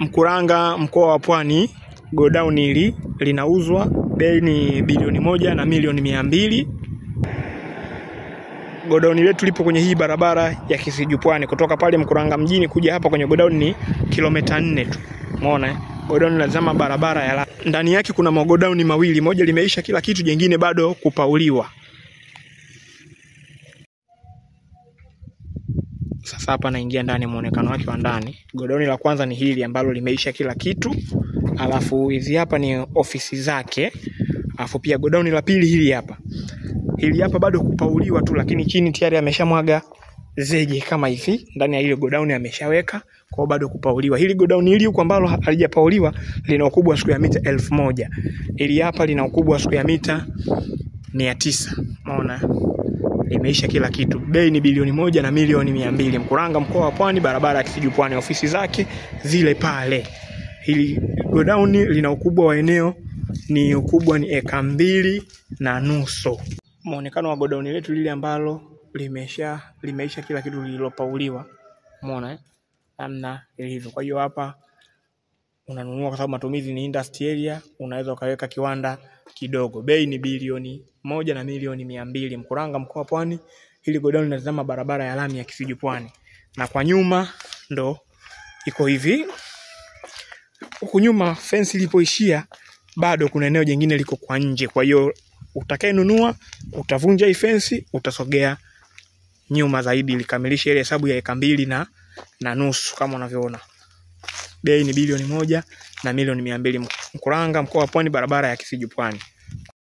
Mkuranga, mkoa wa Pwani, godown hili linauzwa, bei ni bilioni 1 na milioni 200. Godown letu lipo kwenye hii barabara ya Kisiju Pwani, kutoka pale Mkuranga mjini kuja hapa kwenye godown ni kilomita 4 tu. Umeona? Godown lazima barabara ya ndani yake kuna magodown mawili, moja limeisha kila kitu, jingine bado kupauliwa. Sasa hapa naingia ndani, muonekano wake wa ndani. Godown la kwanza ni hili ambalo limeisha kila kitu. Alafu hizi hapa ni ofisi zake. Alafu pia godown la pili hili hapa. Hili hapa bado kupauliwa tu, lakini chini tayari ameshamwaga zege kama hivi. Ndani ya ile godown ameshaweka, kwa bado kupauliwa. Hili godown hili huko ambalo halijapauliwa lina ukubwa wa square mita 1000. Hili hapa lina ukubwa wa square mita 900. Unaona? Limeisha kila kitu. Bei ni bilioni 1 na milioni 200. Mkuranga, mkoa wa Pwani, barabara ya Kisiju Pwani, ofisi zake zile pale. Hili godown lina ukubwa wa eneo ni ukubwa ni 2.5 eka. Muonekano wa godown letu lile ambalo limeisha kila kitu, lililopauliwa. Umeona namna ilivyo. Kwa hiyo hapa unanunua kwa sababu matumizi ni industry area, unaweza ukaweka kiwanda kidogo. Bei ni bilioni 1 na milioni 200. Mkuranga, mkoa wa Pwani. Hili godown linazama barabara ya lami ya Kisiju Pwani. Na kwa nyuma ndo iko hivi. Huku nyuma fence ilipoishia bado kuna eneo jingine liko kwa nje. Kwa hiyo utakayenunua utavunja hii fence, utasogea nyuma zaidi likamilisha ile hesabu ya 2.5 kama unavyoona. Bei ni bilioni 1 na milioni 200. Mkuranga, mkoa wa Pwani, barabara ya Kisiju Pwani.